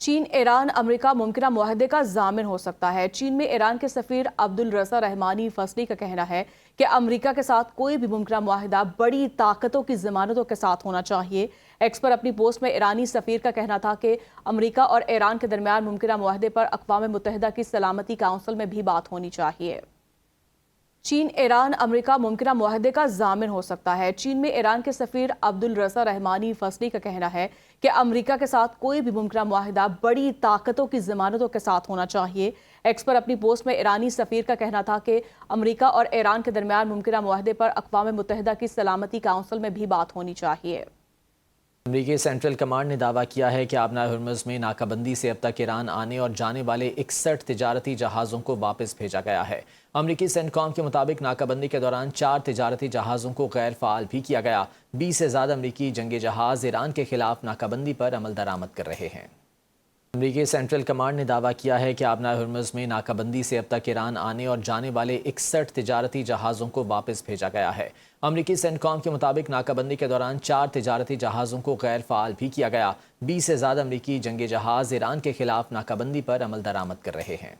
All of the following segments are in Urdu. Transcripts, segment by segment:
چین ایران امریکہ ممکنہ معاہدے کا ضامن ہو سکتا ہے۔ چین میں ایران کے سفیر عبدالرضا رحمانی فصلی کا کہنا ہے کہ امریکہ کے ساتھ کوئی بھی ممکنہ معاہدہ بڑی طاقتوں کی ضمانتوں کے ساتھ ہونا چاہیے۔ ایکس پر اپنی پوسٹ میں ایرانی سفیر کا کہنا تھا کہ امریکہ اور ایران کے درمیان ممکنہ معاہدے پر اقوام متحدہ کی سلامتی کونسل میں بھی بات ہونی چاہیے۔ چین ایران امریکہ ممکنہ معاہدے کا ضامن ہو سکتا ہے۔ چین میں ایران کے سفیر عبدالرضا رحمانی فصلی کا کہنا ہے کہ امریکہ کے ساتھ کوئی بھی ممکنہ معاہدہ بڑی طاقتوں کی ضمانتوں کے ساتھ ہونا چاہیے۔ ایکس پر اپنی پوسٹ میں ایرانی سفیر کا کہنا تھا کہ امریکہ اور ایران کے درمیان ممکنہ معاہدے پر اقوام متحدہ کی سلامتی کونسل میں بھی بات ہونی چاہیے۔ امریکی سینٹرل کمانڈ نے دعویٰ کیا ہے کہ آبنائے ہرمز میں ناکہ بندی سے اب تک ایران آنے اور جانے والے 61 تجارتی جہازوں کو واپس بھیجا گیا ہے۔ امریکی سینٹکام کے مطابق ناکہ بندی کے دوران 4 تجارتی جہازوں کو غیر فعال بھی کیا گیا۔ 20 سے زیادہ امریکی جنگی جہاز ایران کے خلاف ناکہ بندی پر عمل درآمد کر رہے ہیں۔ امریکی سینٹرل کمانڈ نے دعویٰ کیا ہے کہ آبنائے ہرمز میں ناکہ بندی سے اب تک ایران آنے اور جانے والے 61 تجارتی جہازوں کو واپس بھیجا گیا ہے۔ امریکی سینٹکام کے مطابق ناکہ بندی کے دوران 4 تجارتی جہازوں کو غیر فعال بھی کیا گیا۔ 20 سے زیادہ امریکی جنگی جہاز ایران کے خلاف ناکہ بندی پر عمل درآمد کر رہے ہیں۔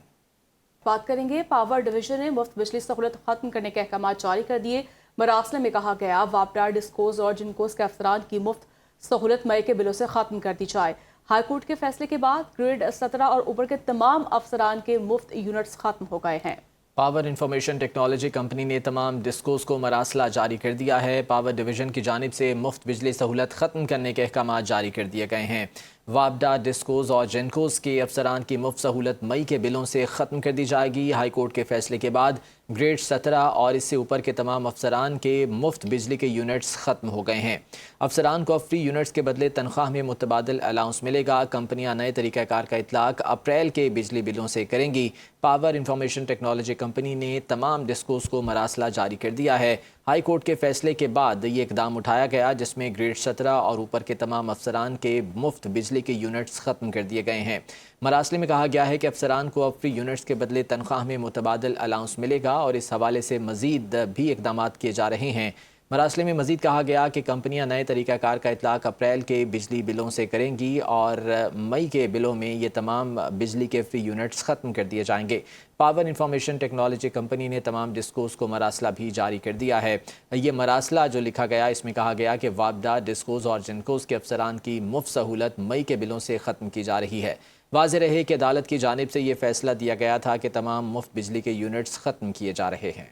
بات کریں گے پاور ڈویژن نے مفت بجلی سہولت ختم کرنے کے احکامات جاری کر دیے۔ مراسلے میں کہا گیا واپڈا ڈسکوز اور جنکوز کے افسران کی مفت سہولت مئی کے بلوں سے ختم کر دی جائے۔ ہائی کورٹ کے فیصلے کے بعد گریڈ 17 اور اوپر کے تمام افسران کے مفت یونٹس ختم ہو گئے ہیں۔ پاور انفارمیشن ٹیکنالوجی کمپنی نے تمام ڈسکوز کو مراسلہ جاری کر دیا ہے۔ پاور ڈویژن کی جانب سے مفت بجلی سہولت ختم کرنے کے احکامات جاری کر دیے گئے ہیں۔ واپڈا ڈسکوز اور جینکوز کے افسران کی مفت سہولت مئی کے بلوں سے ختم کر دی جائے گی۔ ہائی کورٹ کے فیصلے کے بعد گریڈ 17 اور اس سے اوپر کے تمام افسران کے مفت بجلی کے یونٹس ختم ہو گئے ہیں۔ افسران کو فری یونٹس کے بدلے تنخواہ میں متبادل الاؤنس ملے گا۔ کمپنیاں نئے طریقہ کار کا اطلاق اپریل کے بجلی بلوں سے کریں گی۔ پاور انفارمیشن ٹیکنالوجی کمپنی نے تمام ڈسکوز کو مراسلہ جاری کر دیا ہے۔ ہائی کورٹ کے فیصلے کے بعد یہ اقدام اٹھایا گیا جس میں گریڈ 17 اور اوپر کے تمام افسران کے مفت بجلی کے یونٹس ختم کر دیے گئے ہیں۔ مراسلے میں کہا گیا ہے کہ افسران کو اب فری یونٹس کے بدلے تنخواہ میں متبادل الاؤنس ملے گا اور اس حوالے سے مزید بھی اقدامات کیے جا رہے ہیں۔ مراسلے میں مزید کہا گیا کہ کمپنیاں نئے طریقہ کار کا اطلاق اپریل کے بجلی بلوں سے کریں گی اور مئی کے بلوں میں یہ تمام بجلی کے فری یونٹس ختم کر دیے جائیں گے۔ پاور انفارمیشن ٹیکنالوجی کمپنی نے تمام ڈسکوز کو مراسلہ بھی جاری کر دیا ہے۔ یہ مراسلہ جو لکھا گیا اس میں کہا گیا کہ واپڈا ڈسکوز اور جنکوز کے افسران کی مفت سہولت مئی کے بلوں سے ختم کی جا رہی ہے۔ واضح رہے کہ عدالت کی جانب سے یہ فیصلہ دیا گیا تھا کہ تمام مفت بجلی کے یونٹس ختم کیے جا رہے ہیں۔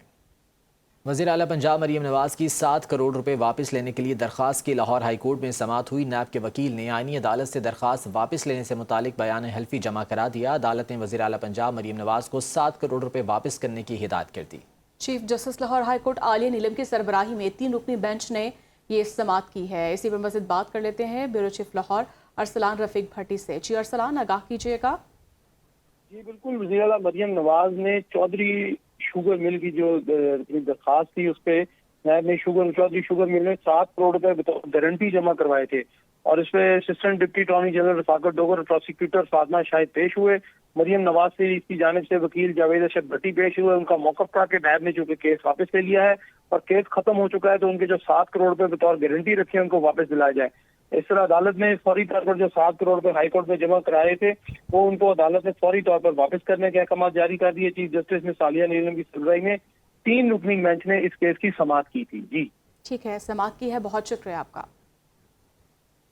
وزیر اعلیٰ پنجاب مریم نواز کی 7 کروڑ روپے واپس لینے کے لیے درخواست کی لاہور ہائی کورٹ میں سماعت ہوئی۔ نیب کے وکیل نے آئینی عدالت سے درخواست واپس لینے سے متعلق بیان حلفی جمع کرا دیا۔ عدالت نے وزیر اعلیٰ پنجاب مریم نواز کو 7 کروڑ روپے واپس کرنے کی ہدایت کر دی۔ Chief justice Lahore high court Aalia Neelum کی سربراہی میں 3 رکنی بینچ نے یہ سماعت کی ہے۔ اسی پر مزید بات کر لیتے ہیں بیورو چیف لاہور ارسلان رفیق بھٹی سے۔ جی ارسلان، آگاہ کیجیے گا۔ جی بالکل، وزیر اعلیٰ مریم نواز نے چودھری شوگر مل کی جو درخواست تھی اس پہ نیب نے چودھری شوگر مل نے 7 کروڑ روپے گارنٹی جمع کروائے تھے اور اس پہ اسسٹنٹ ڈپٹی اٹارنی جنرل رفاقت ڈوگر اور پروسیکیوٹر فاطمہ شاہد پیش ہوئے۔ مریم نواز سے اس کی جانب سے وکیل جاوید ارشد بھٹی پیش ہوئے۔ ان کا موقف تھا کہ نیب نے چونکہ کیس واپس لے لیا ہے اور کیس ختم ہو چکا ہے تو ان کے جو 7 کروڑ روپے بطور گارنٹی رکھے ہیں ان کو واپس دلایا جائے۔ اس طرح عدالت نے فوری طور پر جو 7 کروڑ روپے ہائی کورٹ میں جمع کرائے تھے وہ ان کو عدالت نے فوری طور پر واپس کرنے کے احکامات جاری کر دیے۔ چیف جسٹس نے عالیہ نیلم کی سربراہی میں 3 رکنی بینچ نے اس کیس کی سماعت کی تھی۔ جی ٹھیک ہے، سماعت کی ہے، بہت شکریہ آپ کا۔